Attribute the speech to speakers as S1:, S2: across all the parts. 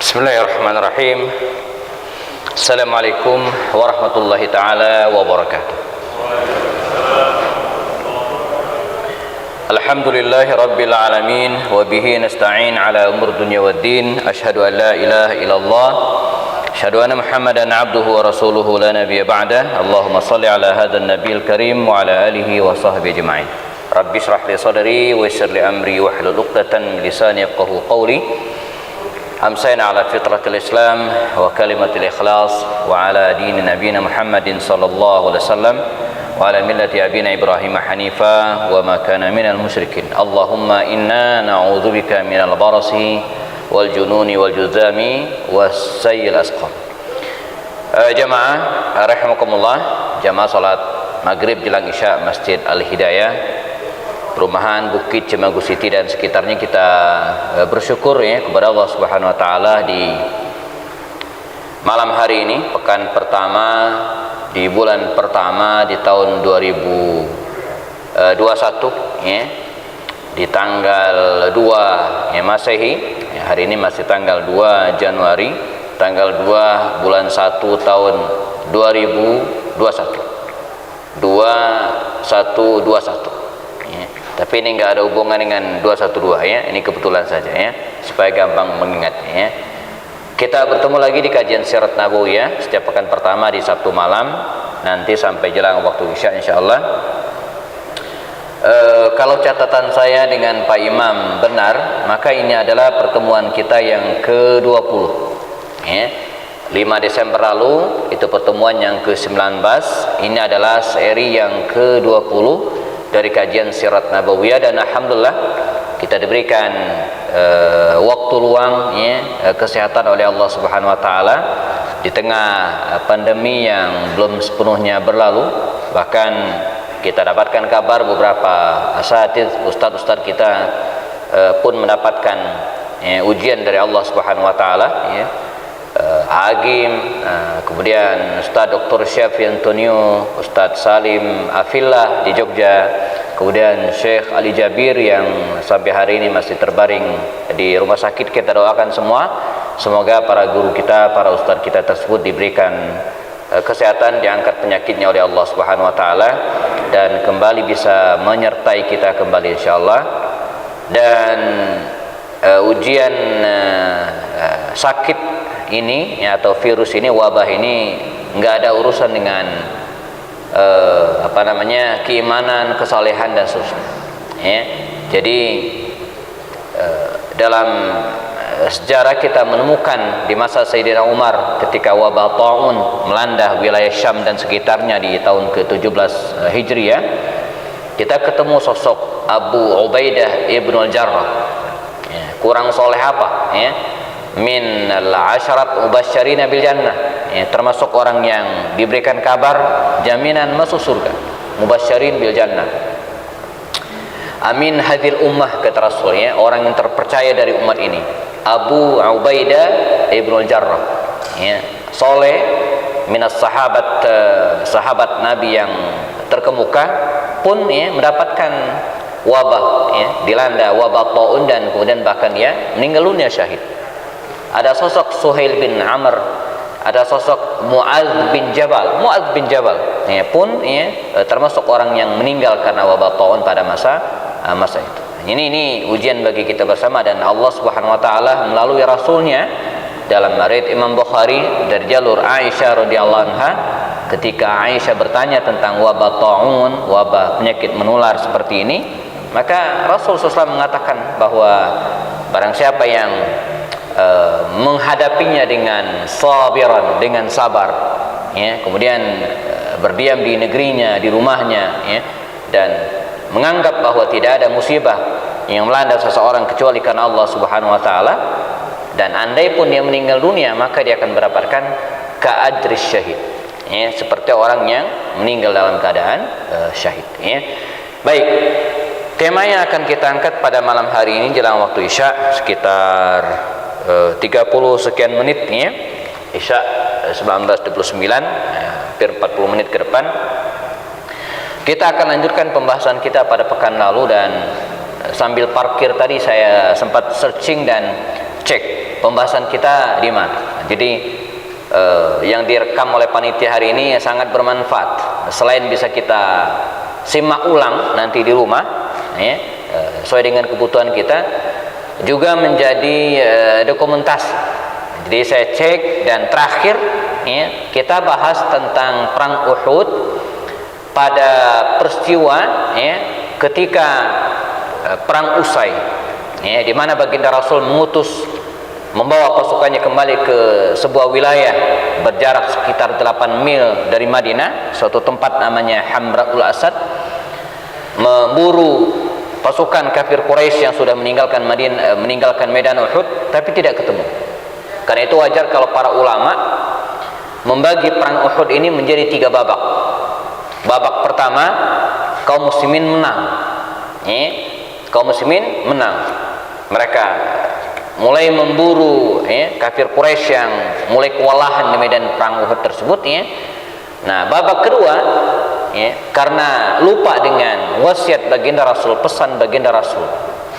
S1: Bismillahirrahmanirrahim. Assalamualaikum warahmatullahi taala wabarakatuh. Alhamdulillahi rabbil alamin wa bihi nasta'in ala umur dunya waddin. Asyhadu an la ilaha illallah, asyhadu anna Muhammadan abduhu wa rasuluhu la nabiyya ba'dah. Allahumma shalli ala hadzal nabiyil karim wa ala alihi wa sahbihi ajma'in. Rabbi shrah li sadri wa yassir li amri wahlul 'uqdatam min lisani yafqahu qawli. Amsayna ala fitratil Islam wa kalimatil ikhlas wa ala dini nabiyina Muhammadin sallallahu alaihi wasallam wa ala millati abina Ibrahim hanifa wa ma kana minal musyrikin. Allahumma inna na'udzubika minal barasi wal jununi wal juzami was sayyil asqam. Jamaah rahimakumullah, jamaah salat maghrib jelang isya Masjid Al-Hidayah Perumahan Bukit Cemanggu City dan sekitarnya, kita bersyukur ya kepada Allah Subhanahu wa taala di malam hari ini, pekan pertama di bulan pertama di tahun 2021 ya, di tanggal 2 ya Masehi ya, hari ini masih tanggal 2 Januari, tanggal 2 bulan 1 tahun 2021 2121 ya. Tapi ini enggak ada hubungan dengan 212 ya, ini kebetulan saja ya, supaya gampang mengingatnya ya. Kita bertemu lagi di kajian Sirat Nabawiyah setiap pekan pertama di Sabtu malam, nanti sampai jelang waktu Isya insyaallah. Kalau catatan saya dengan Pak Imam benar, maka ini adalah pertemuan kita yang ke-20 ya. 5 Desember lalu itu pertemuan yang ke-19, ini adalah seri yang ke-20 dari kajian Sirat Nabawiyah, dan alhamdulillah kita diberikan waktu luang ya, kesehatan oleh Allah Subhanahu wa taala di tengah pandemi yang belum sepenuhnya berlalu. Bahkan kita dapatkan kabar beberapa asatidz, ustaz-ustaz kita pun mendapatkan ujian dari Allah Subhanahu wa taala ya. Agim, kemudian Ustaz Dr. Syafi Antonio, Ustaz Salim Afillah di Jogja, kemudian Syekh Ali Jabir yang sampai hari ini masih terbaring di rumah sakit. Kita doakan semua, semoga para guru kita, para ustaz kita tersebut diberikan kesehatan, diangkat penyakitnya oleh Allah Subhanahu wa taala, dan kembali bisa menyertai kita kembali insyaallah. Dan ujian sakit ini ya, atau virus ini, wabah ini enggak ada urusan dengan keimanan, kesalehan dan seterusnya ya. Jadi dalam sejarah kita menemukan di masa Sayyidina Umar ketika wabah taun melanda wilayah Syam dan sekitarnya di tahun ke-17 Hijriah, kita ketemu sosok Abu Ubaidah ibn al-Jarrah ya. Kurang soleh apa ya, min al-asharat mubasysyirina bil jannah ya, termasuk orang yang diberikan kabar jaminan masuk surga, mubasysyirin bil jannah. Amin hadil ummah, kata Rasul ya, orang yang terpercaya dari umat ini, Abu Ubaidah ibn al-Jarrah ya, soleh, minas sahabat, sahabat Nabi yang terkemuka pun ya, mendapatkan wabah ya, dilanda wabah taun, dan kemudian bahkan ya meninggal dunia syahid. Ada sosok Suhail bin Amr, ada sosok Mu'adz bin Jabal. Mu'adz bin Jabal ya, pun ya, termasuk orang yang meninggal karena wabah taun pada masa itu. Ini ujian bagi kita bersama, dan Allah Subhanahu wa taala melalui rasulnya dalam riwayat Imam Bukhari dari jalur Aisyah radhiyallahu anha, ketika Aisyah bertanya tentang wabah taun, wabah penyakit menular seperti ini, maka Rasul SAW mengatakan bahwa barang siapa yang menghadapinya dengan sabiran, dengan sabar ya, kemudian berdiam di negerinya, di rumahnya ya, dan menganggap bahwa tidak ada musibah yang melanda seseorang kecuali karena Allah Subhanahu wa taala, dan andai pun dia meninggal dunia maka dia akan mendapatkan ka'adris syahid ya, seperti orang yang meninggal dalam keadaan syahid ya. Baik, tema yang akan kita angkat pada malam hari ini jelang waktu Isya sekitar 30 sekian menit ya, Isya 19.29, hampir 40 menit ke depan. Kita akan lanjutkan pembahasan kita pada pekan lalu, dan sambil parkir tadi saya sempat searching dan cek pembahasan kita di mana. Jadi yang direkam oleh panitia hari ini sangat bermanfaat. Selain bisa kita simak ulang nanti di rumah, sesuai dengan kebutuhan kita, juga menjadi dokumentasi. Jadi saya cek, dan terakhir kita bahas tentang perang Uhud pada peristiwa ketika perang usai, di mana baginda Rasul mengutus membawa pasukannya kembali ke sebuah wilayah berjarak sekitar 8 mil dari Madinah, suatu tempat namanya Hamra'ul Asad, memburu pasukan kafir Quraisy yang sudah meninggalkan medan Uhud, tapi tidak ketemu. Karena itu wajar kalau para ulama membagi perang Uhud ini menjadi 3 babak. Babak pertama, kaum muslimin menang. Kaum muslimin menang. Mereka mulai memburu kafir Quraisy yang mulai kewalahan di medan perang Uhud tersebut. Nah, babak kedua, karena lupa dengan wasiat baginda Rasul, pesan baginda Rasul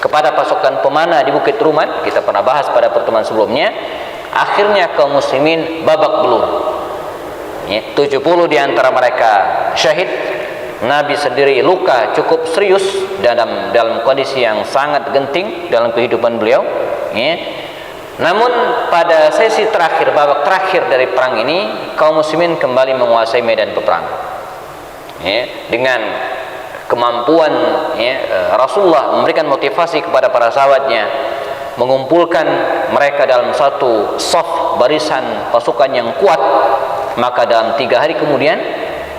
S1: kepada pasukan pemanah di Bukit Ruman, kita pernah bahas pada pertemuan sebelumnya, akhirnya kaum muslimin babak belur. 70 di antara mereka syahid. Nabi sendiri luka cukup serius dalam kondisi yang sangat genting dalam kehidupan beliau. Namun pada sesi terakhir, babak terakhir dari perang ini, kaum muslimin kembali menguasai medan peperangan. Dengan kemampuan Rasulullah memberikan motivasi kepada para sahabatnya, mengumpulkan mereka dalam satu saf, barisan pasukan yang kuat, maka dalam 3 hari kemudian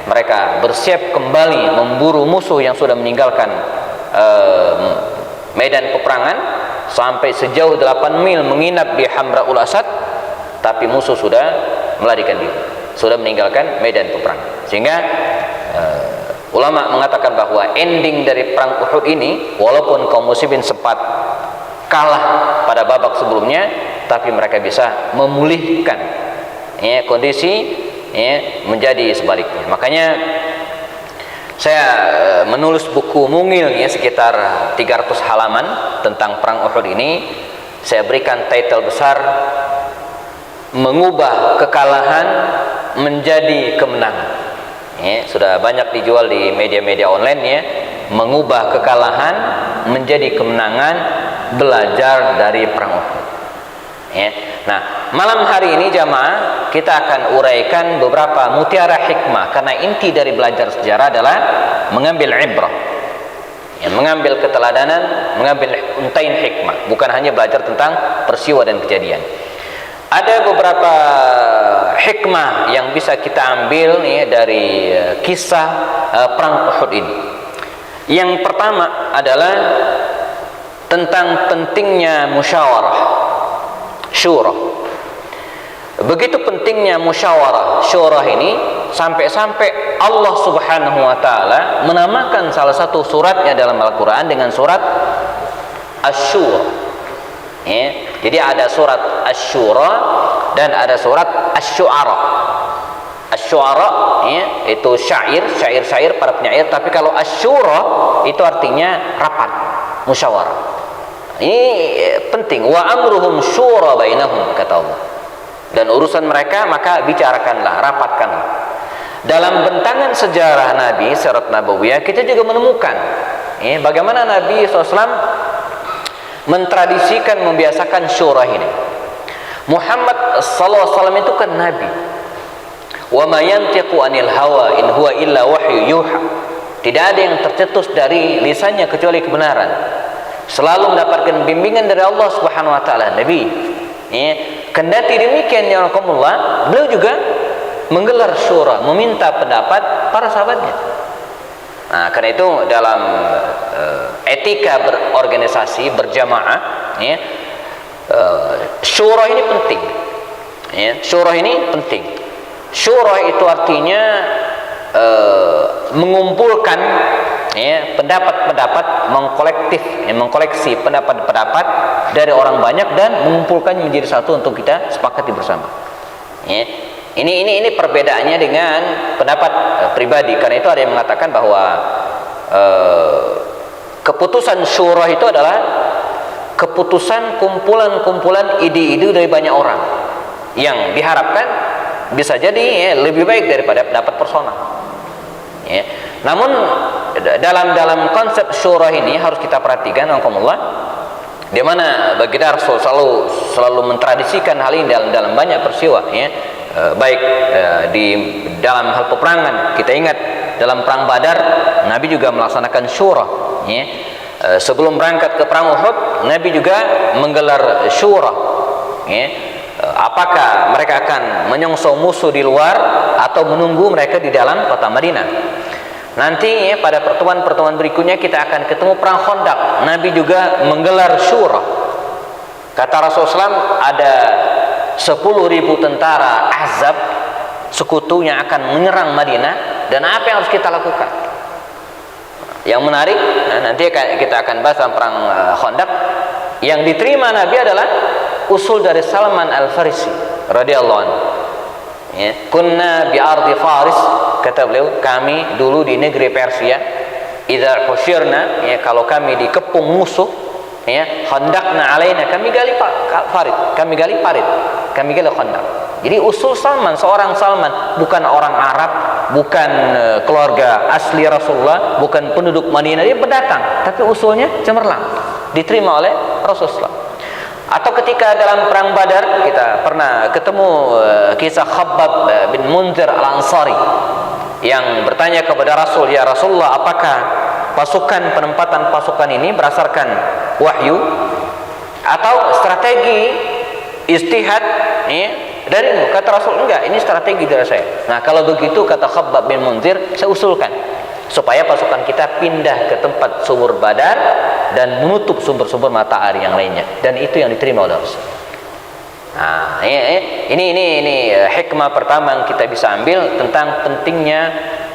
S1: mereka bersiap kembali memburu musuh yang sudah meninggalkan medan peperangan sampai sejauh 8 mil menginap di Hamra'ul Asad, tapi musuh sudah melarikan diri, sudah meninggalkan medan peperangan. Sehingga ulama mengatakan bahwa ending dari perang Uhud ini, walaupun kaum muslimin sempat kalah pada babak sebelumnya, tapi mereka bisa memulihkan kondisi menjadi sebaliknya. Makanya saya menulis buku mungil sekitar 300 halaman tentang perang Uhud ini. Saya berikan title besar, mengubah kekalahan menjadi kemenangan. Sudah banyak dijual di media-media online, mengubah kekalahan menjadi kemenangan, belajar dari perang Uhud. Nah, malam hari ini jamaah, kita akan uraikan beberapa mutiara hikmah, karena inti dari belajar sejarah adalah mengambil ibrah, mengambil keteladanan, mengambil untain hikmah, bukan hanya belajar tentang peristiwa dan kejadian. Ada beberapa hikmah yang bisa kita ambil dari kisah perang Uhud ini. Yang pertama adalah tentang pentingnya musyawarah, syura. Begitu pentingnya musyawarah, syura ini, sampai-sampai Allah Subhanahu wa taala menamakan salah satu suratnya dalam Al-Qur'an dengan surat Asy-Syura. Jadi ada surat Asy-Syura dan ada surat Asy-Syu'ara. Asy-Syu'ara itu syair para penyair, tapi kalau Asy-Syura itu artinya rapat, musyawarah. Ini penting. Wa amruhum syura bainahum, kata Allah. Dan urusan mereka maka bicarakanlah, rapatkanlah. Dalam bentangan sejarah Nabi, Sirat Nabawiyah, kita juga menemukan bagaimana Nabi SAW mentradisikan, membiasakan syura ini. Muhammad SAW itu kan Nabi. Wa ma yantiqu anil hawa in huwa illa wahyu yuha. Tidak ada yang tercetus dari lisannya kecuali kebenaran. Selalu mendapatkan bimbingan dari Allah Subhanahu wa taala, Nabi. Kendati demikian ya Rasulullah, beliau juga menggelar syura, meminta pendapat para sahabatnya. Nah, karena itu dalam etika berorganisasi, berjamaah, syura ini penting. Syura ini penting. Syura itu artinya mengumpulkan pendapat-pendapat, mengkoleksi pendapat-pendapat dari orang banyak dan mengumpulkannya menjadi satu untuk kita sepakati bersama. Ini perbedaannya dengan pendapat pribadi. Karena itu ada yang mengatakan bahwa keputusan syura itu adalah keputusan kumpulan-kumpulan ide-ide dari banyak orang yang diharapkan bisa jadi lebih baik daripada pendapat personal. Namun dalam konsep syura ini harus kita perhatikan, alhamdulillah, di mana baginda Rasul selalu mentradisikan hal ini dalam banyak peristiwa, baik di dalam hal peperangan. Kita ingat dalam perang Badar, Nabi juga melaksanakan syura. Sebelum berangkat ke perang Uhud, Nabi juga menggelar syura. Apakah mereka akan menyongsong musuh di luar atau menunggu mereka di dalam kota Madinah? Nanti pada pertemuan-pertemuan berikutnya kita akan ketemu perang Khandaq. Nabi juga menggelar syura. Kata Rasulullah SAW, ada 10.000 tentara Ahzab sekutu yang akan menyerang Madinah, dan apa yang harus kita lakukan? Yang menarik, nanti kita akan bahas dalam perang Khandaq. Yang diterima Nabi adalah usul dari Salman Al-Farisi radhiyallahu anhu. Kunna bi ardi Faris, kata beliau, kami dulu di negeri Persia, idza husyirna, kalau kami dikepung musuh, khandaqna alaina, kami gali parit, kami gali khandaq. Jadi usul Salman, seorang Salman, bukan orang Arab, bukan keluarga asli Rasulullah, bukan penduduk Madinah, dia pendatang, tapi usulnya cemerlang, diterima oleh Rasulullah. Atau ketika dalam perang Badar kita pernah ketemu kisah Khabbab bin Munzir Al-Ansari yang bertanya kepada Rasul, ya Rasulullah, apakah penempatan pasukan ini berdasarkan wahyu atau strategi istihad darimu? Kata Rasul, enggak, ini strategi dari saya. Nah, kalau begitu, kata Khabbab bin Munzir, saya usulkan supaya pasukan kita pindah ke tempat sumur Badar dan menutup sumber-sumber mata air yang lainnya, dan itu yang diterima oleh Rasul. Nah, ini hikmah pertama yang kita bisa ambil tentang pentingnya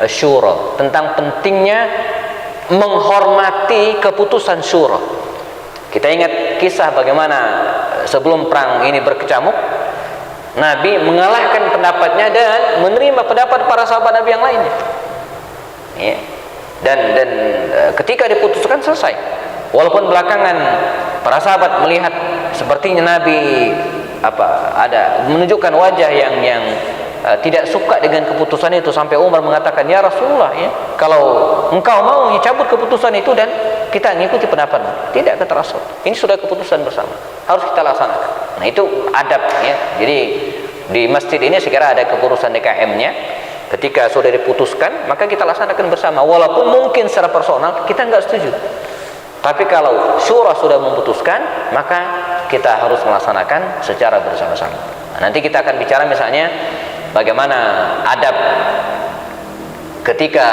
S1: syura, tentang pentingnya menghormati keputusan syura. Kita ingat kisah bagaimana sebelum perang ini berkecamuk, Nabi mengalahkan pendapatnya dan menerima pendapat para sahabat Nabi yang lainnya. Dan ketika diputuskan, selesai. Walaupun belakangan para sahabat melihat sepertinya Nabi ada menunjukkan wajah yang tidak suka dengan keputusan itu, sampai Umar mengatakan, ya Rasulullah, kalau engkau mau cabut keputusan itu dan kita mengikuti pendapatmu. Tidak, kata Rasul, ini sudah keputusan bersama, harus kita laksanakan. Nah, itu adab, Jadi di masjid ini sekira ada keputusan DKM-nya. Ketika sudah diputuskan, maka kita laksanakan bersama, walaupun mungkin secara personal kita nggak setuju. Tapi kalau syura sudah memutuskan, maka kita harus melaksanakan secara bersama-sama. Nah, nanti kita akan bicara misalnya bagaimana adab ketika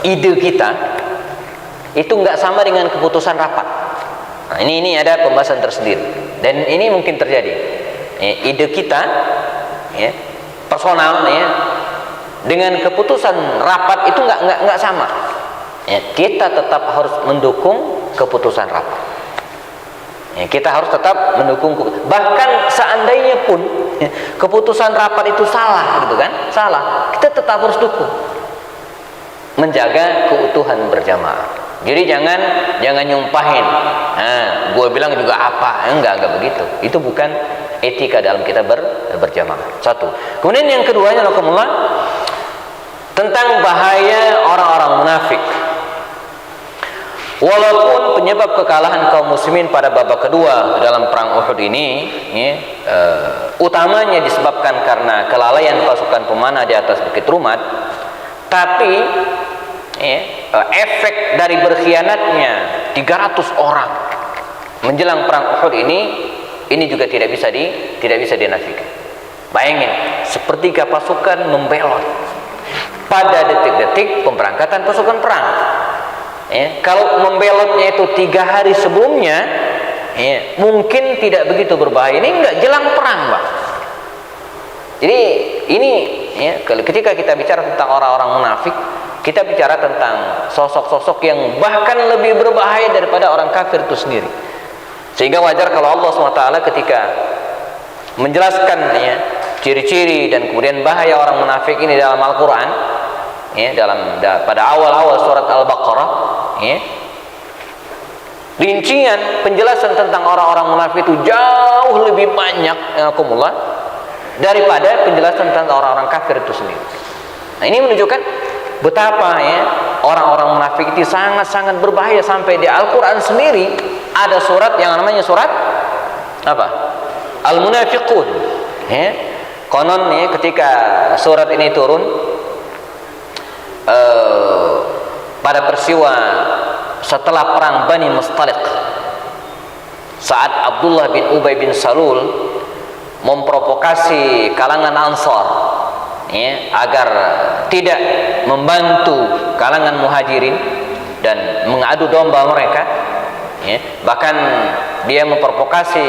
S1: ide kita itu nggak sama dengan keputusan rapat. Nah, ini ada pembahasan tersendiri, dan ini mungkin terjadi. Ide kita, personal, dengan keputusan rapat itu nggak sama. Kita tetap harus mendukung keputusan rapat. Kita harus tetap mendukung, bahkan seandainya pun keputusan rapat itu salah, gitu kan? Salah, kita tetap harus dukung, menjaga keutuhan berjamaah. Jadi jangan nyumpahin. Gue bilang juga apa? Enggak begitu. Itu bukan etika dalam kita berjamaah. Satu. Kemudian yang keduanya, alhamdulillah, tentang bahaya orang-orang munafik. Walaupun penyebab kekalahan kaum muslimin pada babak kedua dalam perang Uhud ini utamanya disebabkan karena kelalaian pasukan pemanah di atas Bukit Rumat, tapi efek dari berkhianatnya 300 orang menjelang perang Uhud ini juga tidak bisa dinafikan. Bayangin, sepertiga pasukan membelot pada detik-detik pemberangkatan pasukan perang. Kalau membelotnya itu 3 hari sebelumnya, mungkin tidak begitu berbahaya. Ini enggak jelang perang, Pak. Jadi ini ketika kita bicara tentang orang-orang munafik, kita bicara tentang sosok-sosok yang bahkan lebih berbahaya daripada orang kafir itu sendiri. Sehingga wajar kalau Allah SWT ketika menjelaskan ciri-ciri dan kemudian bahaya orang munafik ini dalam Al-Quran, pada awal-awal surat Al-Baqarah, rincian penjelasan tentang orang-orang munafik itu jauh lebih banyak daripada penjelasan tentang orang-orang kafir itu sendiri. Nah, ini menunjukkan betapa ya orang-orang munafik itu sangat-sangat berbahaya. Sampai di Al-Quran sendiri ada surat yang namanya surat apa? Al-Munafiqun. Ya. Konon ya, ketika surat ini turun pada peristiwa setelah perang Bani Mustaliq, saat Abdullah bin Ubay bin Salul memprovokasi kalangan Ansar ya, agar tidak membantu kalangan Muhajirin dan mengadu domba mereka ya. Bahkan dia memprovokasi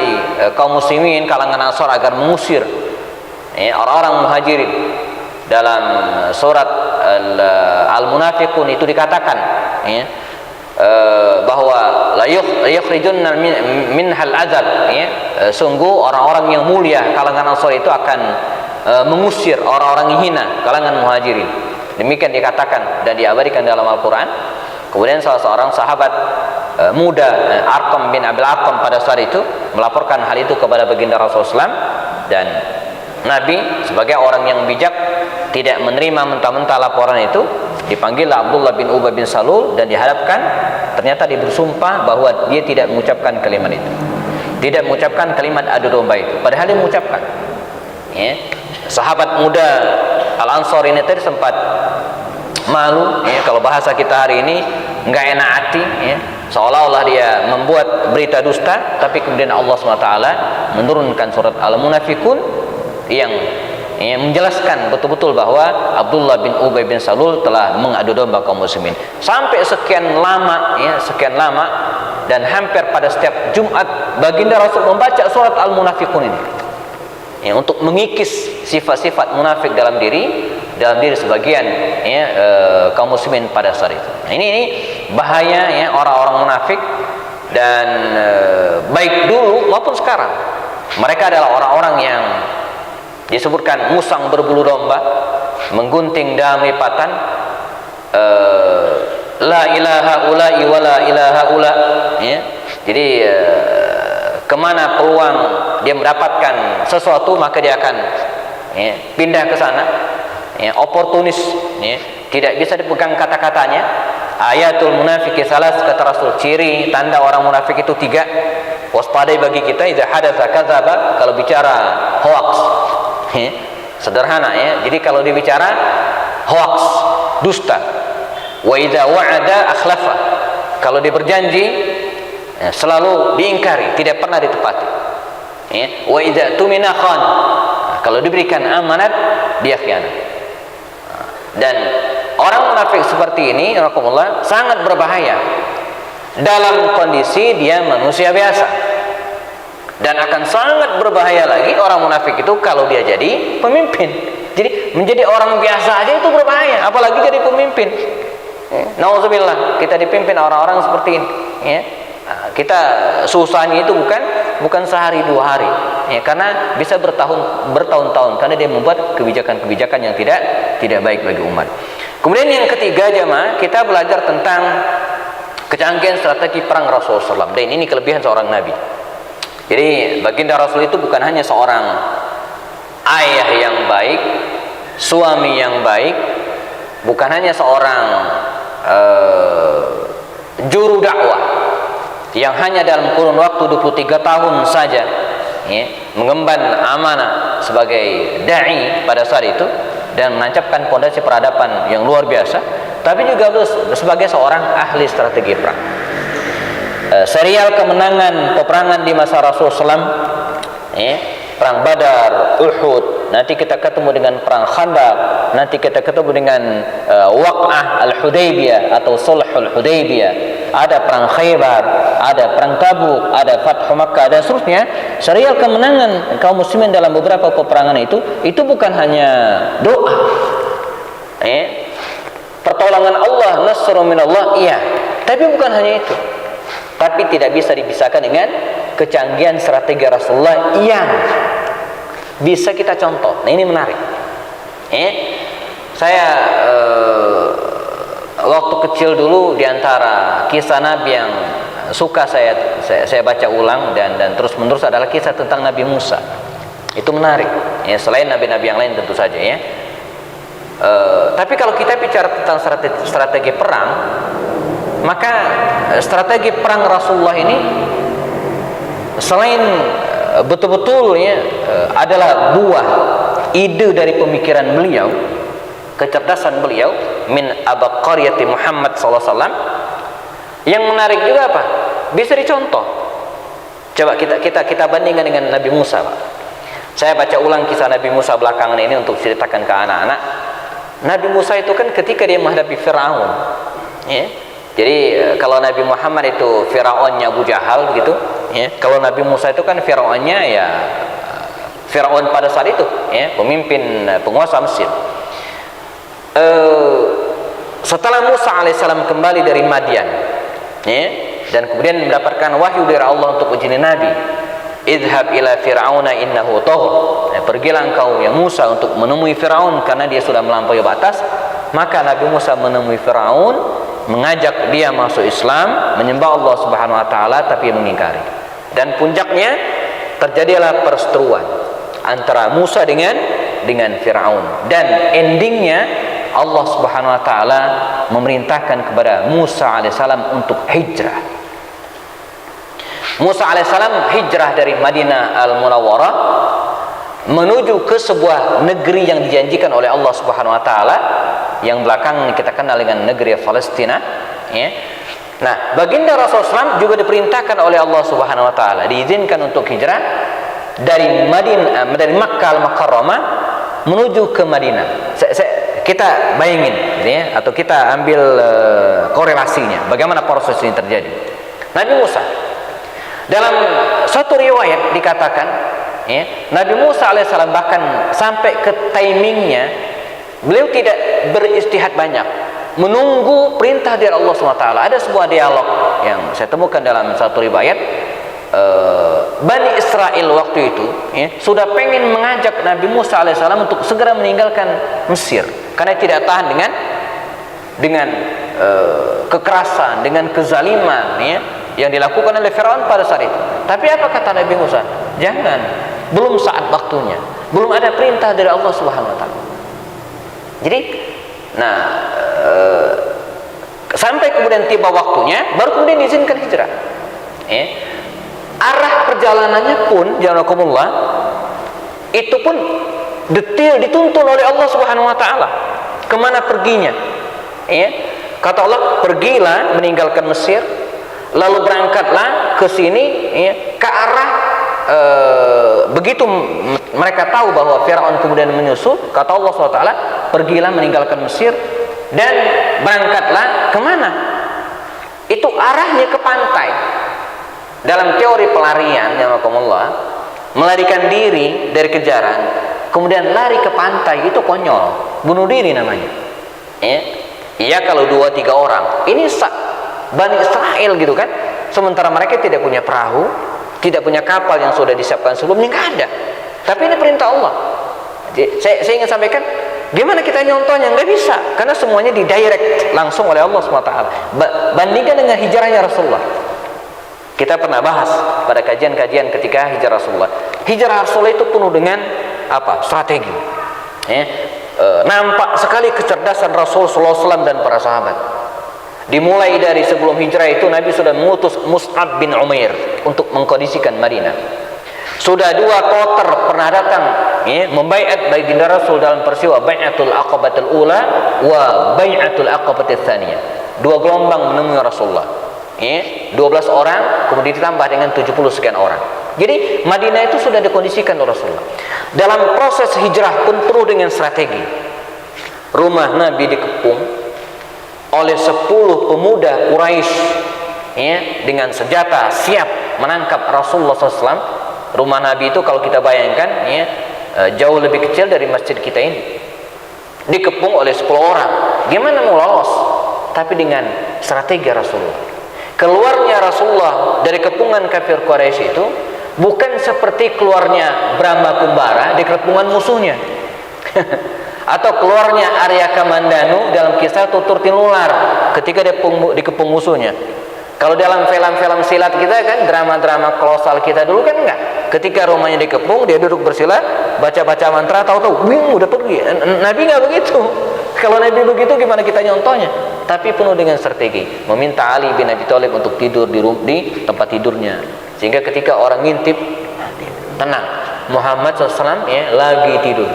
S1: kaum muslimin kalangan Ansar agar mengusir ya, orang-orang Muhajirin. Dalam surat Al-Munafiqun itu dikatakan ya, bahwa la yukhrijunna minhal azal ya, sungguh orang-orang yang mulia kalangan Ansar itu akan mengusir orang-orang yang hina kalangan Muhajirin. Demikian dikatakan dan diabadikan dalam Al-Quran. Kemudian salah seorang sahabat muda, Arqam bin Abil Arqam, pada saat itu melaporkan hal itu kepada baginda Rasulullah SAW, dan Nabi sebagai orang yang bijak tidak menerima mentah-mentah laporan itu. Dipanggil Abdullah bin Ubay bin Salul dan dihadapkan. Ternyata dia bersumpah bahwa dia tidak mengucapkan kalimat itu, tidak mengucapkan kalimat adu domba itu, padahal dia mengucapkan ya. Sahabat muda Al-Ansar ini tadi sempat malu ya, kalau bahasa kita hari ini nggak enak hati ya, seolah-olah dia membuat berita dusta. Tapi kemudian Allah SWT menurunkan surat Al-Munafiqun yang menjelaskan betul-betul bahwa Abdullah bin Ubay bin Salul telah mengadu domba kaum muslimin. Sampai sekian lama ya, dan hampir pada setiap Jumat baginda Rasul membaca surat Al-Munafiqun ini ya, untuk mengikis sifat-sifat munafik dalam diri sebagian ya, kaum muslimin pada saat itu. Nah, ini bahaya ya orang-orang munafik, dan baik dulu maupun sekarang mereka adalah orang-orang yang disebutkan musang berbulu domba, menggunting dalam lipatan, la ilaha ula'i wa la ilaha ula ya. Jadi kemana peluang dia mendapatkan sesuatu maka dia akan ya, pindah ke sana ya, oportunis ya, tidak bisa dipegang kata-katanya. Ayatul munafiki salas, kata Rasul, ciri tanda orang munafik itu 3. Waspadai bagi kita, idza hadatsa kadzaba, kalau bicara hoax ya, sederhana ya. Jadi kalau dibicara hoax, dusta. Wa idza wa'ada akhlafa, kalau dia berjanji ya, selalu diingkari, tidak pernah ditepati ya. Wa idza tumina khan, kalau diberikan amanat dia khianat. Dan orang munafik seperti ini rahimakumullah sangat berbahaya dalam kondisi dia manusia biasa, dan akan sangat berbahaya lagi orang munafik itu kalau dia jadi pemimpin. Jadi menjadi orang biasa aja itu berbahaya, apalagi jadi pemimpin. Nauzubillah, kita dipimpin orang-orang seperti ini ya. Kita susahnya itu bukan sehari 2 hari ya, karena bisa bertahun-tahun, karena dia membuat kebijakan-kebijakan yang tidak baik bagi umat. Kemudian yang ketiga jemaah, kita belajar tentang kecanggihan strategi perang Rasulullah SAW, dan ini kelebihan seorang nabi. Jadi baginda Rasul itu bukan hanya seorang ayah yang baik, suami yang baik, bukan hanya seorang juru dakwah yang hanya dalam kurun waktu 23 tahun saja ya, mengemban amanah sebagai dai pada saat itu dan menancapkan pondasi peradaban yang luar biasa, tapi juga sebagai seorang ahli strategi perang. Serial kemenangan peperangan di masa Rasulullah SAW ya, perang Badar, Uhud, nanti kita ketemu dengan perang Khandaq, nanti kita ketemu dengan Waq'ah Al-Hudaybiyah atau Sulhul Hudaybiyah, ada perang Khaybar, ada perang Tabuk, ada Fathu Makkah, dan seterusnya. Serial kemenangan kaum muslimin dalam beberapa peperangan itu bukan hanya doa pertolongan Allah, nasrun minallah, iya, tapi bukan hanya itu, tapi tidak bisa dipisahkan dengan kecanggihan strategi Rasulullah yang bisa kita contoh. Nah, ini menarik. Saya waktu kecil dulu, diantara kisah Nabi yang suka saya baca ulang dan terus menerus adalah kisah tentang Nabi Musa. Itu menarik ya, selain nabi-nabi yang lain tentu saja ya. Tapi kalau kita bicara tentang strategi perang, maka strategi perang Rasulullah ini selain betul-betul ya adalah buah ide dari pemikiran beliau, kecerdasan beliau, min abaqariyati Muhammad sallallahu alaihi wasallam. Yang menarik juga apa? Bisa dicontoh. Coba kita bandingkan dengan Nabi Musa, Pak. Saya baca ulang kisah Nabi Musa belakangan ini untuk ceritakan ke anak-anak. Nabi Musa itu kan ketika dia menghadapi Firaun, ya. Jadi kalau Nabi Muhammad itu Firaunnya Abu Jahal begitu, ya. Kalau Nabi Musa itu kan Firaunnya ya Firaun pada saat itu, ya, pemimpin penguasa Mesir. Setelah Musa alaihissalam kembali dari Madian, ya, dan kemudian mendapatkan wahyu dari Allah untuk menjadi nabi, idhab ila fir'auna innahu tagha, pergilah engkau ya Musa untuk menemui Firaun karena dia sudah melampaui batas. Maka Nabi Musa menemui Firaun, mengajak dia masuk Islam, menyembah Allah Subhanahu wa taala, tapi mengingkari. Dan puncaknya terjadilah perseteruan antara Musa dengan Firaun, dan endingnya Allah Subhanahu wa taala memerintahkan kepada Musa alaihissalam untuk hijrah. Musa alaihissalam hijrah dari Madinah Al-Munawwarah menuju ke sebuah negeri yang dijanjikan oleh Allah Subhanahu wa taala, yang belakangan kita kenal dengan negeri Palestina, ya. Nah, baginda Rasulullah SAW juga diperintahkan oleh Allah Subhanahu wa taala, diizinkan untuk hijrah dari Makkah Al-Mukarramah menuju ke Madinah. Kita bayangin ya, atau kita ambil korelasinya bagaimana proses ini terjadi. Nabi Musa, dalam satu riwayat dikatakan ya, Nabi Musa alaihissalam bahkan sampai ke timingnya beliau tidak beristihad banyak, menunggu perintah dari Allah SWT. Ada sebuah dialog yang saya temukan dalam satu riwayat, Bani Israel waktu itu ya, sudah pengen mengajak Nabi Musa alaihissalam untuk segera meninggalkan Mesir karena tidak tahan dengan kekerasan, dengan kezaliman ya, yang dilakukan oleh Firaun pada saat itu. Tapi apa kata Nabi Musa? Jangan, belum saat waktunya, belum ada perintah dari Allah Subhanahu wa taala. Jadi, sampai kemudian tiba waktunya, baru kemudian diizinkan hijrah. Ya. Arah perjalanannya pun, jazakumullah, itu pun detail dituntun oleh Allah Subhanahu wa taala. Kemana perginya? Ya. Kata Allah, pergilah meninggalkan Mesir, lalu berangkatlah ke sini ya, ke arah begitu mereka tahu bahwa Firaun kemudian menyusul, kata Allah SWT, pergilah meninggalkan Mesir dan berangkatlah kemana? Itu arahnya ke pantai. Dalam teori pelarian, ya Allah, melarikan diri dari kejaran kemudian lari ke pantai, itu konyol, bunuh diri namanya. Iya kalau 2-3 orang. Ini Bani Israel gitu kan, sementara mereka tidak punya perahu, tidak punya kapal yang sudah disiapkan sebelumnya, nggak ada. Tapi ini perintah Allah. Jadi, saya ingin sampaikan, gimana kita nyontohnya? Nggak bisa, karena semuanya didirect langsung oleh Allah SWT. Bandingkan dengan hijrahnya Rasulullah. Kita pernah bahas pada kajian-kajian ketika hijrah Rasulullah. Hijrah Rasulullah itu penuh dengan apa? Strategi. Nampak sekali kecerdasan Rasul SAW dan para sahabat. Dimulai dari sebelum hijrah itu Nabi sudah mengutus Mus'ab bin Umair untuk mengkondisikan Madinah. Sudah 2 kloter pernah datang ya, membaiat baginda Rasul dalam peristiwa Bai'atul Aqabatul Ula wa Bai'atul Aqabatul Tsaniyah. 2 gelombang menemui Rasulullah. 12 orang kemudian ditambah dengan 70 sekian orang. Jadi Madinah itu sudah dikondisikan oleh Rasulullah. Dalam proses hijrah pun penuh dengan strategi. Rumah Nabi dikepung oleh 10 pemuda Quraisy ya, dengan senjata siap menangkap Rasulullah SAW. Rumah Nabi itu kalau kita bayangkan ya, jauh lebih kecil dari masjid kita ini. Dikepung oleh 10 orang. Gimana mau lolos? Tapi dengan strategi Rasulullah. Keluarnya Rasulullah dari kepungan kafir Quraisy itu bukan seperti keluarnya Brahma Kumbara di kepungan musuhnya. Atau keluarnya Arya Kamandanu dalam kisah tutur tinular ketika dia dikepung musuhnya. Kalau dalam film-film silat kita kan, drama-drama kolosal kita dulu kan enggak. Ketika rumahnya dikepung, dia duduk bersilat, baca-baca mantra, tahu-tahu, wing, udah pergi. Nabi nggak begitu. Kalau Nabi begitu, gimana kita nyontohnya? Tapi penuh dengan strategi. Meminta Ali bin Abi Thalib untuk tidur di tempat tidurnya, sehingga ketika orang ngintip, tenang. Muhammad SAW ya, lagi tidur.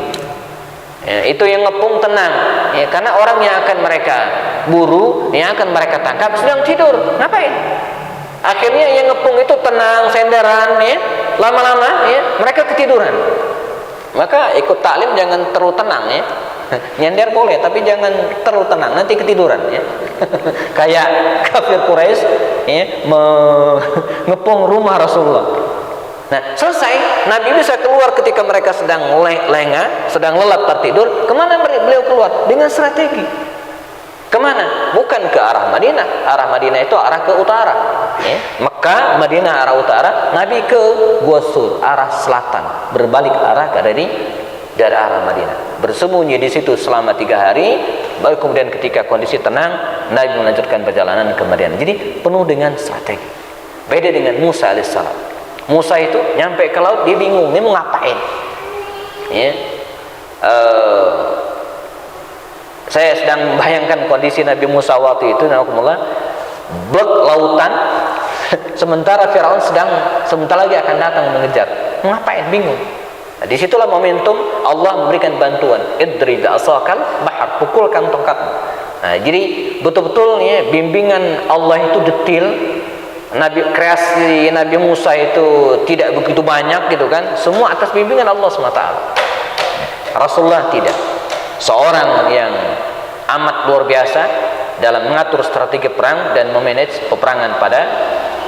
S1: Ya, itu yang ngepung tenang, ya, karena orang yang akan mereka buru, yang akan mereka tangkap sedang tidur. Ngapain? Akhirnya yang ngepung itu tenang, senderan, ya, lama-lama ya, mereka ketiduran. Maka ikut taklim jangan terlalu tenang ya. Nyender boleh, tapi jangan terlalu tenang, nanti ketiduran ya. Kayak kafir Quraisy ya, ngepung rumah Rasulullah. Nah, selesai, Nabi bisa keluar ketika mereka sedang lengah, sedang lelap tertidur. Kemana beliau keluar? Dengan strategi. Kemana? Bukan ke arah Madinah. Arah Madinah itu arah ke utara. Ya. Mekah, Madinah arah utara. Nabi ke Gua Sur, arah selatan. Berbalik arah dari arah Madinah. Bersembunyi di situ selama 3 hari. Baru kemudian ketika kondisi tenang, Nabi melanjutkan perjalanan ke Madinah. Jadi penuh dengan strategi. Beda dengan Musa alaihissalam. Musa itu nyampe ke laut, dia bingung, ini mau ngapain ya. Saya sedang membayangkan kondisi Nabi Musa waktu itu, naudzubillah, blok lautan, sementara Firaun sebentar lagi akan datang mengejar. Mau ngapain? Bingung. Nah, disitulah momentum Allah memberikan bantuan. Idrib asakal bahar, pukulkan tongkatmu. Nah, jadi betul-betul ya, bimbingan Allah itu detail. Kreasi Nabi Musa itu tidak begitu banyak gitu kan, semua atas bimbingan Allah SWT. Rasulullah tidak, seorang yang amat luar biasa dalam mengatur strategi perang dan memanage peperangan pada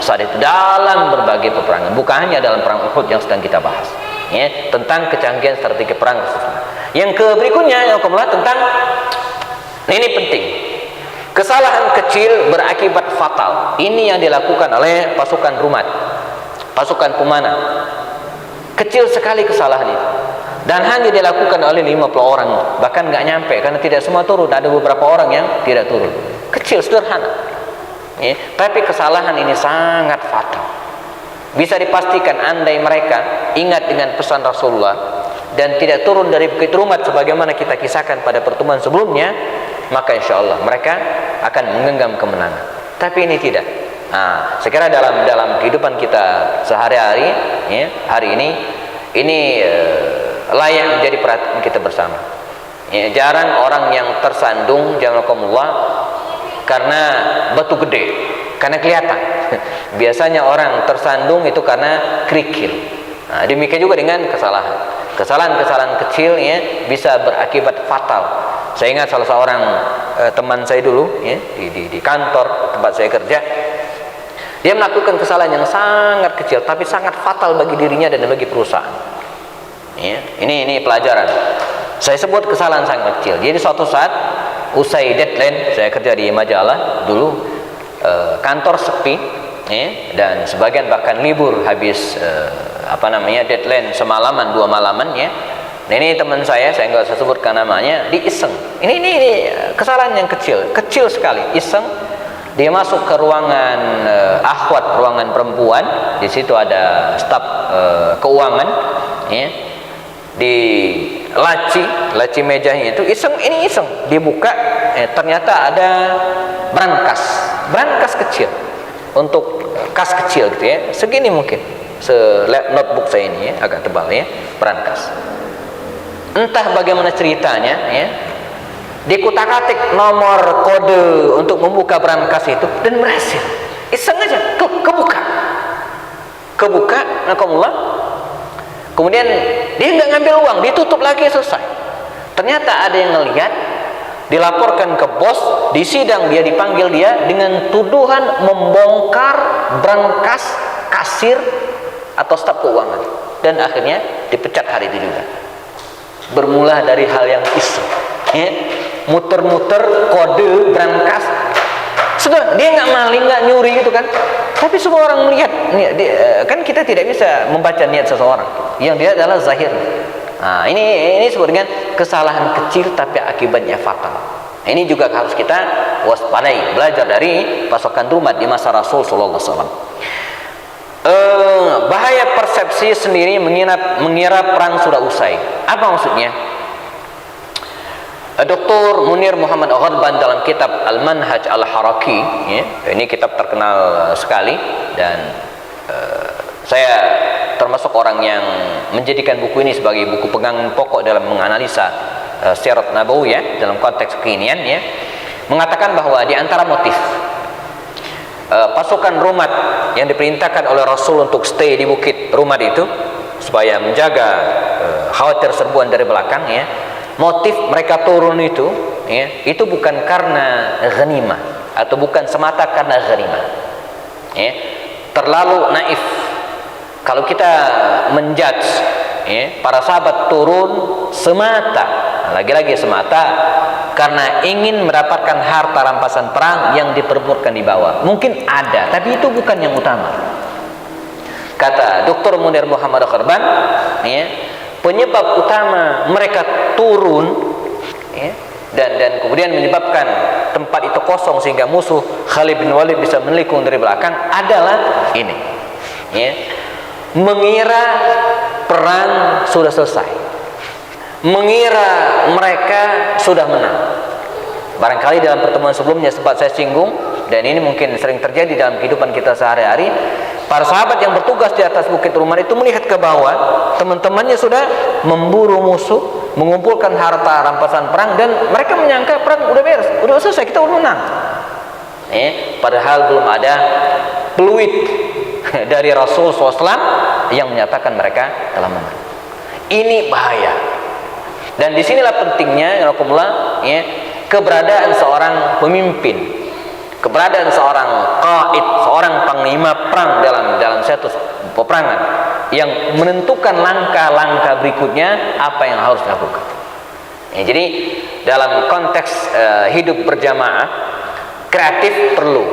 S1: saat itu dalam berbagai peperangan, bukan hanya dalam perang Uhud yang sedang kita bahas ya, tentang kecanggihan strategi perang. Yang berikutnya yang tentang, ini penting, kesalahan kecil berakibat fatal. Ini yang dilakukan oleh pasukan Rumat, pasukan pemanah. Kecil sekali kesalahan itu, dan hanya dilakukan oleh 50 orang, bahkan nggak nyampe, karena tidak semua turun. Ada beberapa orang yang tidak turun. Kecil, sederhana ya, tapi kesalahan ini sangat fatal. Bisa dipastikan andai mereka ingat dengan pesan Rasulullah dan tidak turun dari Bukit Rumat sebagaimana kita kisahkan pada pertemuan sebelumnya, maka insya Allah mereka akan menggenggam kemenangan. Tapi ini tidak. Nah, saya kira dalam kehidupan kita sehari-hari ya, hari ini layak menjadi perhatian kita bersama ya. Jarang orang yang tersandung jamakumullah karena batu gede, karena kelihatan. Biasanya orang tersandung itu karena kerikil. Nah, demikian juga dengan kesalahan kecil ya, bisa berakibat fatal. Saya ingat salah seorang teman saya dulu ya, di kantor tempat saya kerja, dia melakukan kesalahan yang sangat kecil tapi sangat fatal bagi dirinya dan bagi perusahaan ya. Ini pelajaran. Saya sebut kesalahan sangat kecil. Jadi suatu saat usai deadline, saya kerja di majalah dulu, kantor sepi ya, dan sebagian bahkan libur habis deadline semalaman 2 malaman ya. Nah, ini teman saya nggak usah sebutkan namanya, diiseng. Ini kesalahan yang kecil sekali, iseng. Dia masuk ke ruangan akhwat, ruangan perempuan. Di situ ada staf keuangan, ya. Di laci mejanya itu iseng, dibuka, ternyata ada brankas kecil, untuk kas kecil gitu ya, segini mungkin, notebook saya ini ya, agak tebal ya, brankas. Entah bagaimana ceritanya ya, dikutak-atik nomor kode untuk membuka brankas itu dan berhasil. Iseng aja kebuka, nakumullah. Kemudian dia nggak ngambil uang, ditutup lagi, selesai. Ternyata ada yang ngelihat, dilaporkan ke bos, di sidang dia dipanggil dia dengan tuduhan membongkar brankas kasir atau staf keuangan, dan akhirnya dipecat hari itu juga. Bermula dari hal yang iseng ya, muter-muter kode brankas. Sudah, dia nggak maling, nggak nyuri gitu kan, tapi semua orang melihat. Kan kita tidak bisa membaca niat seseorang, yang dia adalah zahir. Nah, ini disebut dengan kesalahan kecil tapi akibatnya fatal Ini juga harus kita waspadai, belajar dari pasukan Rumat di masa Rasul sallallahu alaihi wasallam. Bahaya persepsi sendiri mengira perang sudah usai. Apa maksudnya? Dr. Munir Muhammad Ghorban dalam kitab Al-Manhaj Al-Haraki, ya, ini kitab terkenal sekali, dan saya termasuk orang yang menjadikan buku ini sebagai buku pegangan pokok dalam menganalisa Sirat Nabawiyah dalam konteks kekinian, ya, mengatakan bahwa di antara motif pasukan Rumat yang diperintahkan oleh Rasul untuk stay di bukit Rumat itu supaya menjaga khawatir serbuan dari belakang, ya, motif mereka turun itu, ya, itu bukan karena ghanimah atau bukan semata karena ghanimah, ya. Terlalu naif kalau kita menjudge, ya, para sahabat turun semata, lagi-lagi semata karena ingin mendapatkan harta rampasan perang yang diperebutkan di bawah. Mungkin ada, tapi itu bukan yang utama. Kata Dr. Munir Muhammad Ghorban, ya, penyebab utama mereka turun, ya, dan kemudian menyebabkan tempat itu kosong sehingga musuh Khalid bin Walid bisa menikung dari belakang adalah ini, ya, mengira perang sudah selesai, mengira mereka sudah menang. Barangkali dalam pertemuan sebelumnya sempat saya singgung, dan ini mungkin sering terjadi dalam kehidupan kita sehari-hari. Para sahabat yang bertugas di atas bukit Rumat itu melihat ke bawah, teman-temannya sudah memburu musuh, mengumpulkan harta rampasan perang, dan mereka menyangka perang udah beres, udah selesai, kita udah menang. Padahal belum ada peluit dari Rasul SAW yang menyatakan mereka telah menang. Ini bahaya. Dan disinilah pentingnya, ya, keberadaan seorang pemimpin, keberadaan seorang qaid, seorang panglima perang dalam satu peperangan yang menentukan langkah-langkah berikutnya apa yang harus dilakukan. Ya, jadi dalam konteks hidup berjamaah, kreatif perlu,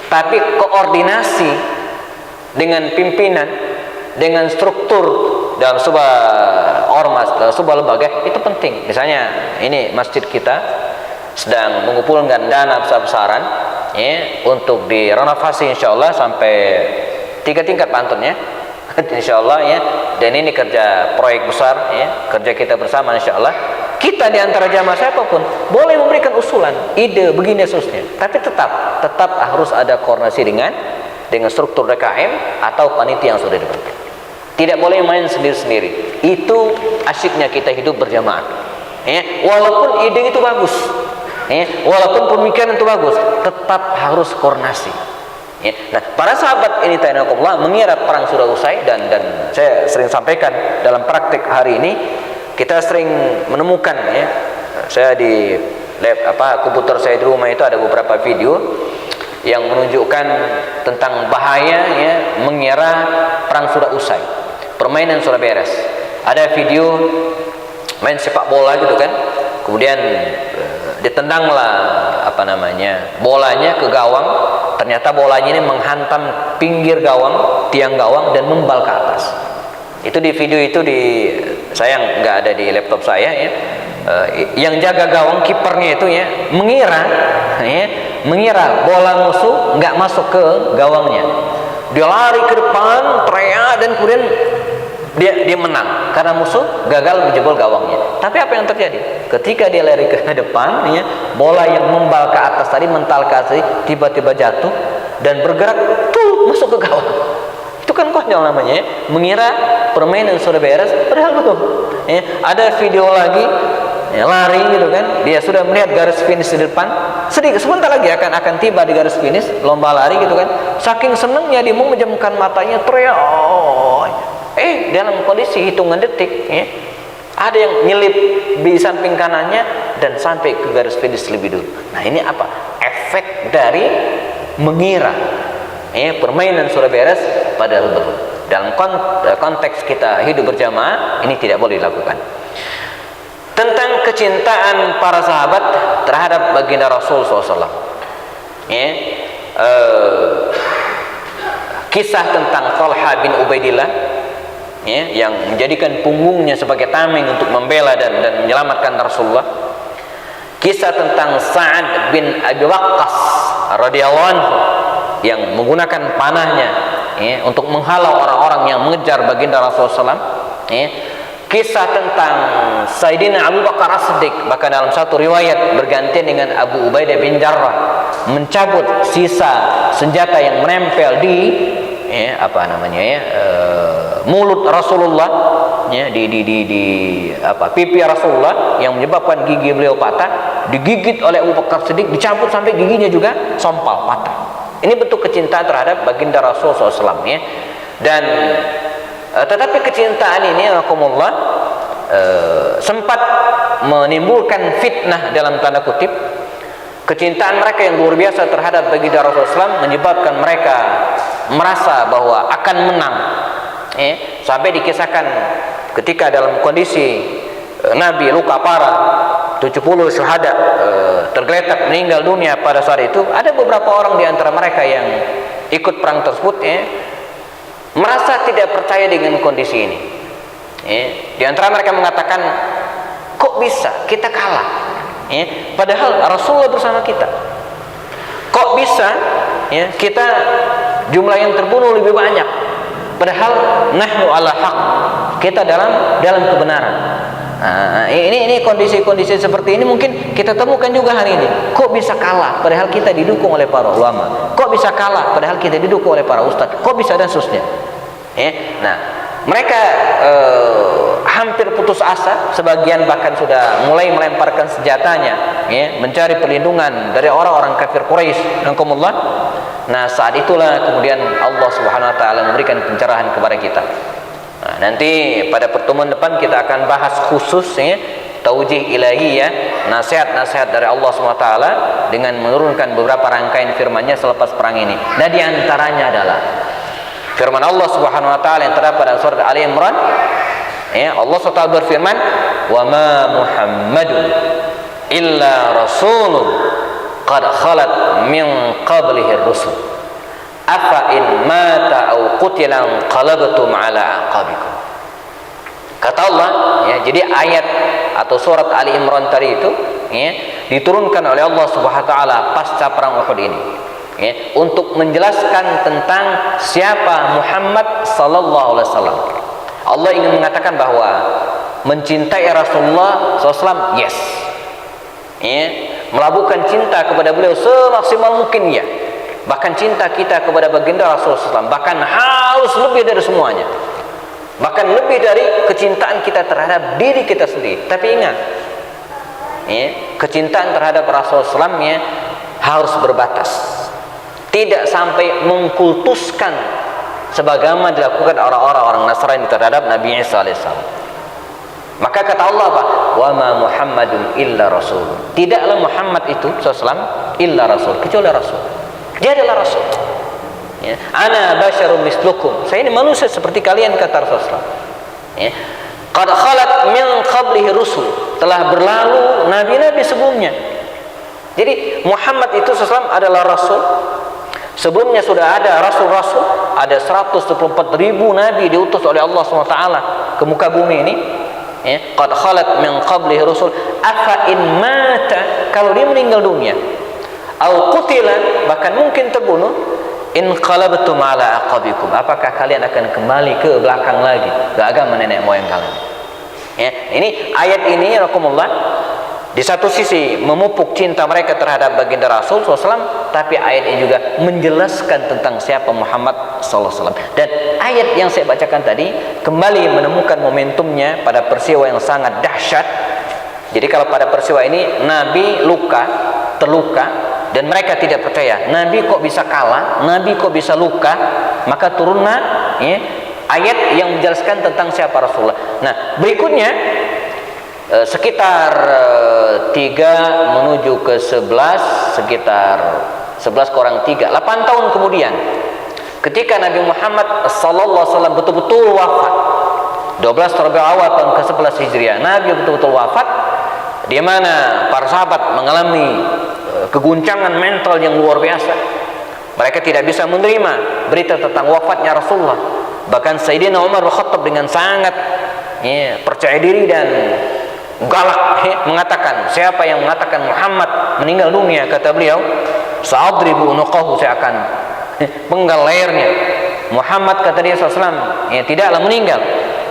S1: tapi koordinasi dengan pimpinan, dengan struktur dalam sebuah ormas, dalam sebuah lembaga itu penting. Misalnya ini masjid kita sedang mengumpulkan dana besar-besaran, ya, untuk direnovasi insyaallah sampai 3 tingkat pantunnya insyaallah, ya, dan ini kerja proyek besar, ya, kerja kita bersama insyaallah. Kita di antara jamaah siapapun boleh memberikan usulan, ide begini seterusnya, tapi tetap harus ada koordinasi dengan struktur DKM atau panitia yang sudah dibentuk. Tidak boleh main sendiri-sendiri. Itu asyiknya kita hidup berjamaah, ya, walaupun ide itu bagus, ya, walaupun pemikiran itu bagus, tetap harus koordinasi, ya. Nah, para sahabat ini ta'ala mengira perang sudah usai, dan saya sering sampaikan dalam praktik hari ini kita sering menemukan, ya, saya di komputer saya di rumah itu ada beberapa video yang menunjukkan tentang bahaya, ya, mengira perang sudah usai, permainan sudah beres. Ada video main sepak bola gitu kan, kemudian ditendanglah bolanya ke gawang, ternyata bolanya ini menghantam pinggir gawang, tiang gawang, dan membal ke atas. Itu di video itu sayang nggak ada di laptop saya, ya. Yang jaga gawang, kipernya itu, ya, mengira bola musuh nggak masuk ke gawangnya. Dia lari ke depan, teriak, dan kemudian dia menang karena musuh gagal menjebol gawangnya. Tapi apa yang terjadi? Ketika dia lari ke depan, ya, bola yang membal ke atas tadi, mental ke atas, tiba-tiba jatuh dan bergerak masuk ke gawang. Itu kan konyol namanya, ya. Mengira permainan sudah beres, padahal belum. Ya, ada video lagi, ya, lari gitu kan, dia sudah melihat garis finish di depan, sebentar lagi akan tiba di garis finish, lomba lari gitu kan. Saking senangnya dia mau menjamkan matanya, teriak, dalam kondisi hitungan detik, ya, ada yang nyelip di samping kanannya dan sampai ke garis finish lebih dulu. Nah, ini apa? Efek dari mengira, ya, permainan sudah beres padahal belum. Dalam konteks kita hidup berjamaah, ini tidak boleh dilakukan. Tentang kecintaan para sahabat terhadap baginda Rasul SAW, ya, kisah tentang Talha bin Ubaidillah, ya, yang menjadikan punggungnya sebagai tameng untuk membela dan menyelamatkan Rasulullah. kisah tentang Sa'ad bin Abi Waqqas radhiyallahu anhu yang menggunakan panahnya untuk menghalau orang-orang yang mengejar baginda Rasulullah SAW. Kisah tentang Sayyidina Abu Bakar As-Siddiq, bahkan dalam satu riwayat bergantian dengan Abu Ubaidah bin Jarrah mencabut sisa senjata yang menempel di mulut Rasulullah, pipi Rasulullah, yang menyebabkan gigi beliau patah, digigit oleh Abu Bakar Siddiq, dicabut sampai giginya juga sompal patah. Ini bentuk kecintaan terhadap baginda Rasulullah SAW, ya. Dan tetapi kecintaan ini sempat menimbulkan fitnah dalam tanda kutip. Kecintaan mereka yang luar biasa terhadap baginda Rasulullah SAW menyebabkan mereka merasa bahwa akan menang. Sampai dikisahkan ketika dalam kondisi Nabi luka parah, 70 syuhada tergeletak meninggal dunia pada saat itu, ada beberapa orang di antara mereka yang ikut perang tersebut merasa tidak percaya dengan kondisi ini. Di antara mereka mengatakan, kok bisa kita kalah? Padahal Rasulullah bersama kita. Kok bisa kita jumlah yang terbunuh lebih banyak? Padahal nahnu ala haq, kita dalam kebenaran. Ini kondisi-kondisi seperti ini mungkin kita temukan juga hari ini. Kok bisa kalah padahal kita didukung oleh para ulama? Kok bisa kalah padahal kita didukung oleh para ustadz? Kok bisa, dan seterusnya. Nah, mereka hampir putus asa, sebagian bahkan sudah mulai melemparkan senjatanya, mencari perlindungan dari orang-orang kafir Quraisy. Nah, saat itulah kemudian Allah Subhanahu wa taala memberikan pencerahan kepada kita. Nah, nanti pada pertemuan depan kita akan bahas khusus taujih ilahi, nasihat-nasihat dari Allah Subhanahu wa taala dengan menurunkan beberapa rangkaian firman-Nya selepas perang ini. Nah, di antaranya adalah firman Allah Subhanahu wa taala yang terdapat pada surat Ali Imran. Allah SWT berfirman, "Wa ma Muhammadun illa rasulun qad khalat min qablihi ar-rusul. Afa in mata aw qutila qalabtum ala aqabikum." Kata Allah, jadi ayat atau surat Ali Imran tadi itu diturunkan oleh Allah Subhanahu wa taala pasca perang Uhud ini. Untuk menjelaskan tentang siapa Muhammad sallallahu alaihi wasallam. Allah ingin mengatakan bahwa mencintai Rasulullah SAW, yes, melabuhkan cinta kepada beliau semaksimal mungkin, ya. Bahkan cinta kita kepada baginda Rasulullah SAW bahkan harus lebih dari semuanya, bahkan lebih dari kecintaan kita terhadap diri kita sendiri. Tapi ingat, kecintaan terhadap Rasulullah SAW harus berbatas, tidak sampai mengkultuskan sebagaimana dilakukan orang-orang Nasrani terhadap Nabi Isa alaihissalam. Maka kata Allah apa? Wa ma Muhammadun illa rasul. Tidaklah Muhammad itu sallallahu illa rasul, kecuali rasul. Dia adalah rasul. Ana basyarum mislukum. Saya ini manusia seperti kalian, kata Rasulullah. Qad khalat min qablihi rusul. Telah berlalu nabi-nabi sebelumnya. Jadi Muhammad itu sallallahu adalah rasul. Sebelumnya sudah ada rasul-rasul, ada 124.000 nabi diutus oleh Allah SWT ke muka bumi ini. Qad khalat min qablihi rusul afa in mata, kalau dia meninggal dunia, au qutila, bahkan mungkin terbunuh, in qalabtum ala aqabikum, apakah kalian akan kembali ke belakang lagi ke agama nenek moyang kalian? Ini ayat ini rahimakumullah di satu sisi memupuk cinta mereka terhadap baginda Rasul SAW, tapi ayat ini juga menjelaskan tentang siapa Muhammad SAW. Dan ayat yang saya bacakan tadi kembali menemukan momentumnya pada peristiwa yang sangat dahsyat. Jadi kalau pada peristiwa ini Nabi terluka, dan mereka tidak percaya Nabi kok bisa kalah, Nabi kok bisa luka, maka turunlah ayat yang menjelaskan tentang siapa Rasulullah. Nah, berikutnya sekitar 3 menuju ke 11, sekitar 11 kurang 3, 8 tahun kemudian, ketika Nabi Muhammad sallallahu alaihi wasallam betul-betul wafat, 12 Rabiul Awal tahun ke-11 Hijriah, Nabi betul-betul wafat, di mana para sahabat mengalami keguncangan mental yang luar biasa. Mereka tidak bisa menerima berita tentang wafatnya Rasulullah. Bahkan Sayyidina Umar bin Khattab dengan sangat percaya diri dan galak mengatakan, siapa yang mengatakan Muhammad meninggal dunia, kata beliau, sa'adribu unuqahu, saya akan penggal lehernya. Muhammad, kata dia SAW, tidaklah meninggal,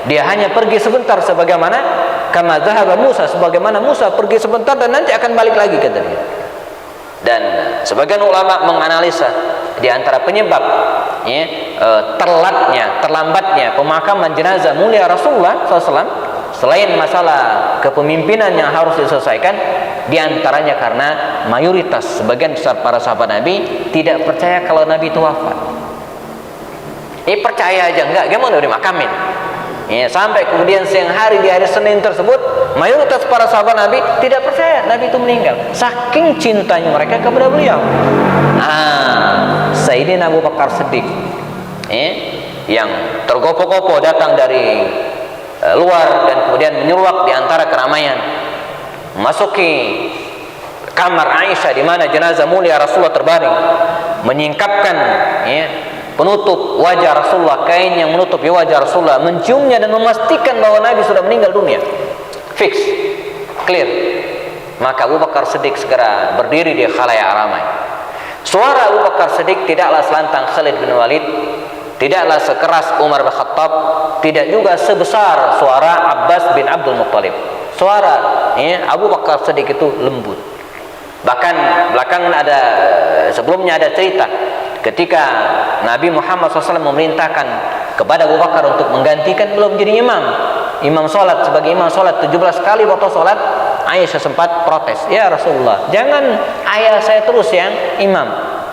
S1: dia hanya pergi sebentar, sebagaimana kama zahaba Musa, sebagaimana Musa pergi sebentar dan nanti akan balik lagi, kata dia. Dan sebagian ulama menganalisa di antara penyebab terlambatnya pemakaman jenazah mulia Rasulullah SAW, selain masalah kepemimpinan yang harus diselesaikan, di antaranya karena mayoritas sebagian besar para sahabat Nabi tidak percaya kalau Nabi itu wafat. Percaya aja enggak, gimana udah dimakamin? Sampai kemudian siang hari di hari Senin tersebut, mayoritas para sahabat Nabi tidak percaya Nabi itu meninggal, saking cintanya mereka kepada beliau. Sayyidina Abu Bakar Siddiq, yang tergopoh-gopoh datang dari luar dan kemudian menyeruak di antara keramaian, masuki kamar Aisyah di mana jenazah mulia Rasulullah terbaring, menyingkapkan penutup wajah Rasulullah, kain yang menutupi wajah Rasulullah, menciumnya dan memastikan bahwa Nabi sudah meninggal dunia, fix, clear. Maka Abu Bakar Siddiq segera berdiri di khalayak ramai. Suara Abu Bakar Siddiq tidaklah selantang Khalid bin Walid, tidaklah sekeras Umar bin Khattab, tidak juga sebesar suara Abbas bin Abdul Muttalib. Suara Abu Bakar Siddiq itu lembut. Bahkan belakangan sebelumnya ada cerita ketika Nabi Muhammad SAW memerintahkan kepada Abu Bakar untuk menggantikan, belum jadi imam sholat, sebagai imam sholat 17 kali waktu sholat, Aisyah sempat protes, ya Rasulullah, jangan ayah saya terus yang imam,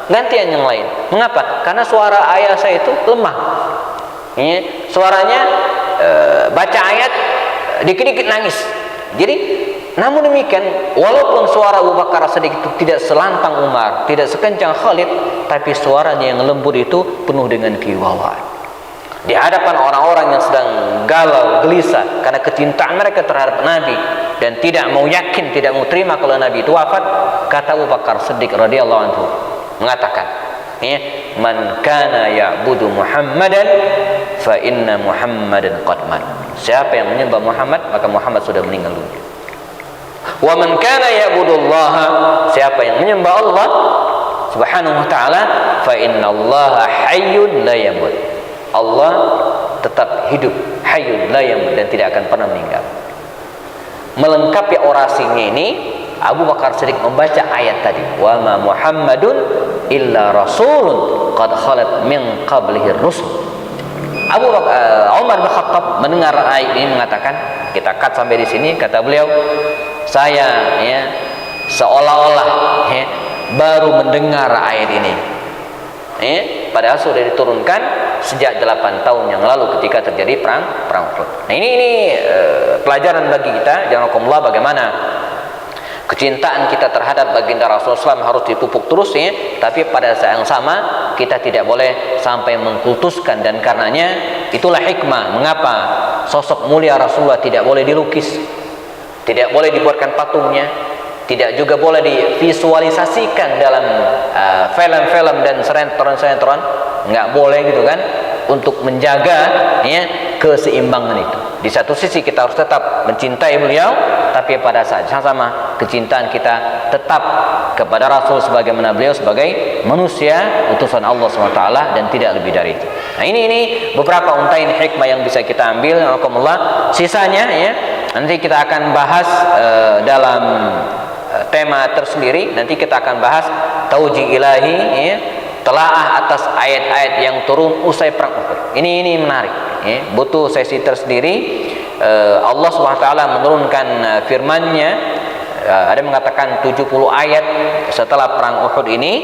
S1: gantian yang lain. Mengapa? Karena suara ayah saya itu lemah, suaranya baca ayat dikit-dikit nangis. Jadi namun demikian, walaupun suara Abu Bakar sedikit tidak selantang Umar, tidak sekencang Khalid, tapi suaranya yang lembut itu penuh dengan kewibawaan. Di hadapan orang-orang yang sedang galau, gelisah karena kecintaan mereka terhadap Nabi dan tidak mau yakin, tidak mau terima kalau Nabi itu wafat, kata Abu Bakar Siddiq radhiyallahu anhu mengatakan, man kana ya'budu Muhammadan fa inna Muhammadan qad mat. Siapa yang menyembah Muhammad, maka Muhammad sudah meninggal dunia. Wa man kana ya'budullaha, siapa yang menyembah Allah Subhanahu wa taala, fa innallaha hayyun la yamut. Allah tetap hidup, hayyun la yamut, dan tidak akan pernah meninggal. Melengkapi orasinya ini, Abu Bakar Siddiq membaca ayat tadi, wa ma Muhammadun illa rasulun qad khalat min qablihi rusul. Umar bin Khattab mendengar ayat ini mengatakan, kita cut sampai di sini, kata beliau, saya seolah-olah baru mendengar ayat ini, padahal sudah diturunkan sejak 8 tahun yang lalu ketika terjadi perang Uhud. Nah, ini pelajaran bagi kita, jazakumullah, bagaimana kecintaan kita terhadap baginda Rasulullah SAW harus dipupuk terus, tapi pada saat yang sama kita tidak boleh sampai mengkultuskan, dan karenanya itulah hikmah mengapa sosok mulia Rasulullah tidak boleh dilukis, tidak boleh dibuatkan patungnya, tidak juga boleh divisualisasikan dalam film-film dan sinetron, nggak boleh gitu kan, untuk menjaga keseimbangan itu. Di satu sisi kita harus tetap mencintai beliau, tapi pada saat yang sama kecintaan kita tetap kepada Rasul sebagaimana beliau sebagai manusia utusan Allah SWT dan tidak lebih dari itu. Nah, ini beberapa untayan hikmah yang bisa kita ambil. Alhamdulillah, sisanya nanti kita akan bahas dalam tema tersendiri. Nanti kita akan bahas tauji ilahi, telaah atas ayat-ayat yang turun usai perang Uhud. Ini menarik, butuh sesi tersendiri. Allah SWT menurunkan firman-Nya, ada mengatakan 70 ayat setelah perang Uhud ini,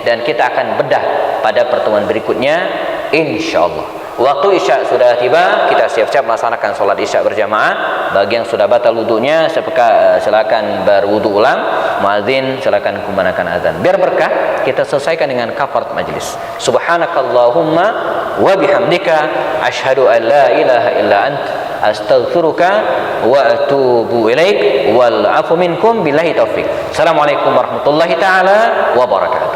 S1: dan kita akan bedah pada pertemuan berikutnya insyaallah. Waktu Isya sudah tiba, kita siap-siap melaksanakan sholat Isya berjamaah. Bagi yang sudah batal wudunya, silakan berwudu ulang. Muadzin silakan kumandangkan azan. Biar berkah, kita selesaikan dengan kafarat majlis. Subhanakallahumma wa bihamdika asyhadu an la ilaha illa ant astaghfiruka wa atubu ilaik wal afu minkum billahi taufik. Assalamualaikum warahmatullahi taala wabarakatuh.